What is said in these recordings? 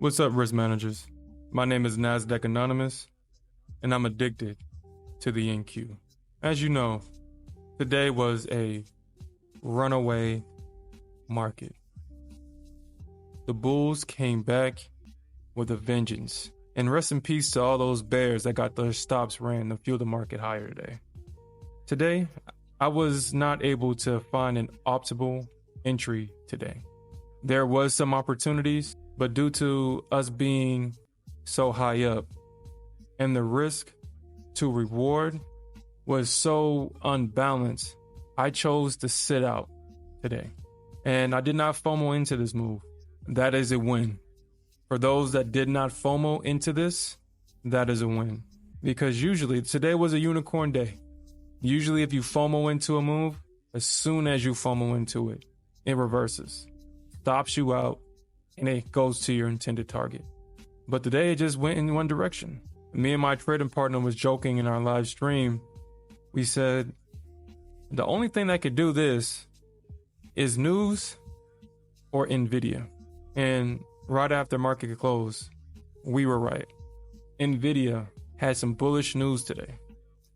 What's up, risk managers? My name is Nasdaq Anonymous, and I'm addicted to the NQ. As you know, today was a runaway market. The bulls came back with a vengeance. And rest in peace to all those bears that got their stops ran to fuel the market higher today. Today, I was not able to find an optimal entry today. There was some opportunities, but due to us being so high up and the risk to reward was so unbalanced, I chose to sit out today. And I did not FOMO into this move. That is a win. For those that did not FOMO into this, that is a win. Because usually, today was a unicorn day. Usually if you FOMO into a move, as soon as you FOMO into it, it reverses, stops you out, and it goes to your intended target. But today it just went in one direction. Me and my trading partner was joking in our live stream. We said, the only thing that could do this is news or NVIDIA. And right after market close, we were right. NVIDIA had some bullish news today,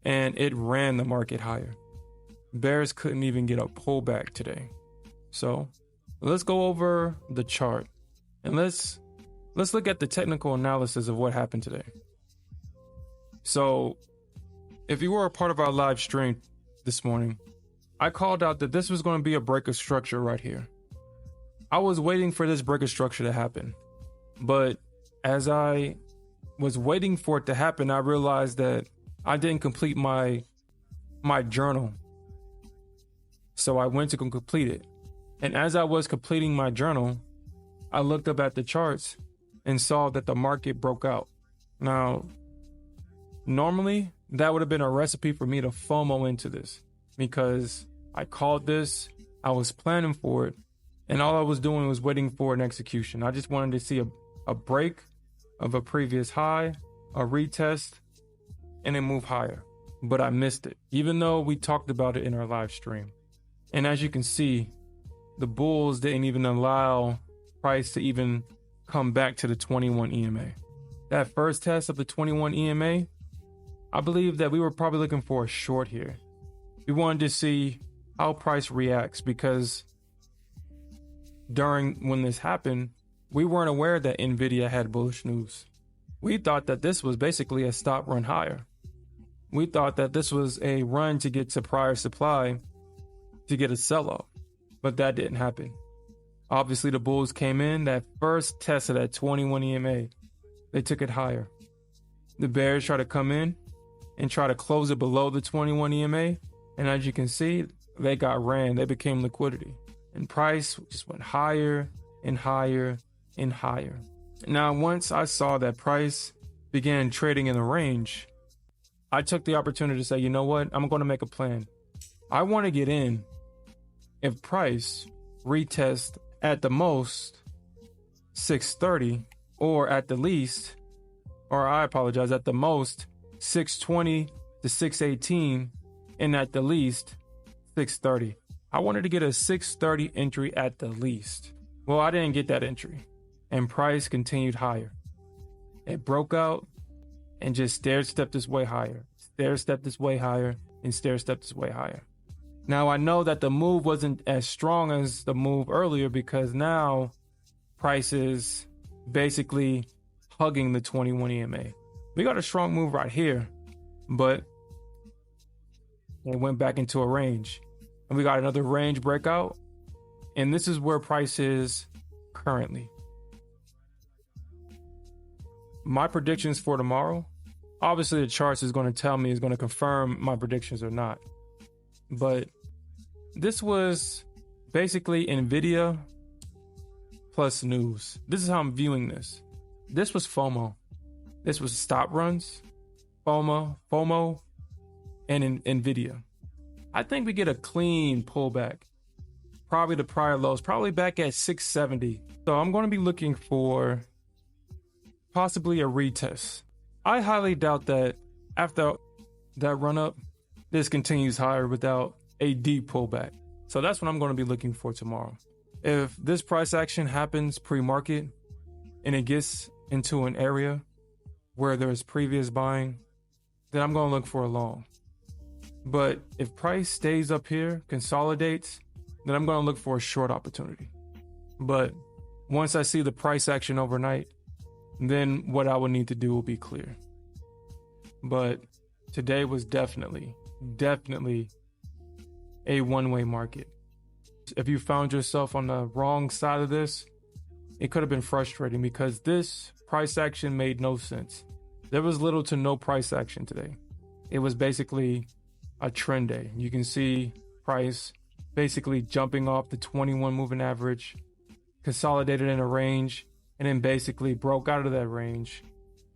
and it ran the market higher. Bears couldn't even get a pullback today. So let's go over the chart, and let's look at the technical analysis of what happened today. So if you were a part of our live stream this morning, I called out that this was going to be a break of structure right here. I was waiting for this break of structure to happen. But as I was waiting for it to happen, I realized that I didn't complete my journal. So I went to complete it. And as I was completing my journal, I looked up at the charts and saw that the market broke out. Now, normally that would have been a recipe for me to FOMO into this because I called this, I was planning for it, and all I was doing was waiting for an execution. I just wanted to see a break of a previous high, a retest, and then move higher. But I missed it, even though we talked about it in our live stream. And as you can see, the bulls didn't even allow price to even come back to the 21 EMA. That first test of the 21 EMA, I believe that we were probably looking for a short here. We wanted to see how price reacts because when this happened, we weren't aware that NVIDIA had bullish news. We thought that this was basically a stop run higher. We thought that this was a run to get to prior supply to get a sell-off, but that didn't happen. Obviously, the bulls came in, that first test of that 21 EMA, they took it higher. The bears tried to come in and try to close it below the 21 EMA, and as you can see, they got ran, they became liquidity. And price just went higher and higher and higher. Now, once I saw that price began trading in the range, I took the opportunity to say, you know what? I'm going to make a plan. I want to get in if price retest at the most 630 or at the least, at the most 620 to 618 and at the least 630. I wanted to get a 630 entry at the least. Well, I didn't get that entry, and price continued higher. It broke out and just stair-stepped its way higher, stair-stepped its way higher, and stair-stepped its way higher. Now, I know that the move wasn't as strong as the move earlier because now price is basically hugging the 21 EMA. We got a strong move right here, but it went back into a range. And we got another range breakout. And this is where price is currently. My predictions for tomorrow, obviously the charts is going to confirm my predictions or not. But this was basically NVIDIA plus news. This is how I'm viewing this. This was FOMO. This was stop runs, FOMO, and NVIDIA. I think we get a clean pullback. Probably the prior lows, probably back at 670. So I'm going to be looking for possibly a retest. I highly doubt that after that run up, this continues higher without a deep pullback. So that's what I'm going to be looking for tomorrow. If this price action happens pre-market and it gets into an area where there's previous buying, then I'm going to look for a long. But if price stays up here, consolidates, then I'm going to look for a short opportunity. But once I see the price action overnight, then what I would need to do will be clear. But today was definitely a one-way market. If you found yourself on the wrong side of this, it could have been frustrating because this price action made no sense. There was little to no price action today. It was basically a trend day. You can see price basically jumping off the 21 moving average, consolidated in a range, and then basically broke out of that range,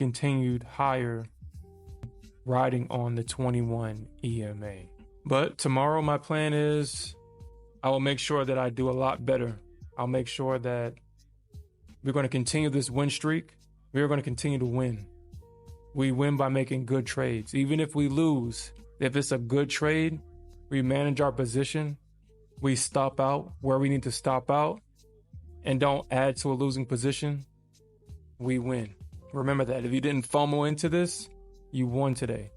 continued higher, riding on the 21 EMA. But tomorrow my plan is I will make sure that I do a lot better. I'll make sure that we're going to continue this win streak. We're going to continue to win. We win by making good trades. Even if we lose, if it's a good trade, we manage our position. We stop out where we need to stop out and don't add to a losing position. We win. Remember that. If you didn't FOMO into this, you won today.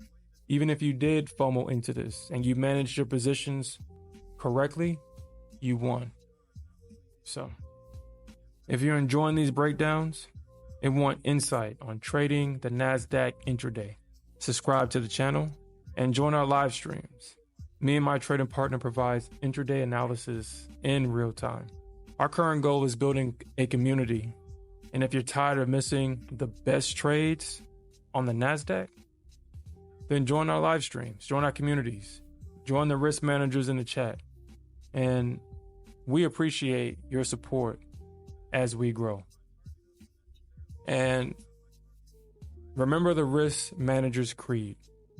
Even if you did FOMO into this and you managed your positions correctly, you won. So, if you're enjoying these breakdowns and want insight on trading the Nasdaq intraday, subscribe to the channel and join our live streams. Me and my trading partner provides intraday analysis in real time. Our current goal is building a community. And if you're tired of missing the best trades on the Nasdaq, then join our live streams, join our communities, join the risk managers in the chat. And we appreciate your support as we grow. And remember the risk manager's creed.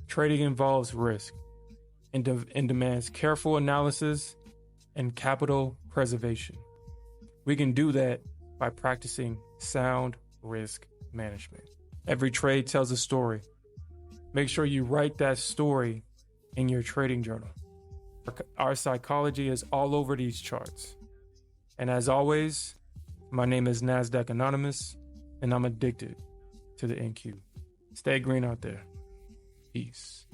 Trading involves risk and demands careful analysis and capital preservation. We can do that by practicing sound risk management. Every trade tells a story. Make sure you write that story in your trading journal. Our psychology is all over these charts. And as always, my name is Nasdaq Anonymous, and I'm addicted to the NQ. Stay green out there. Peace.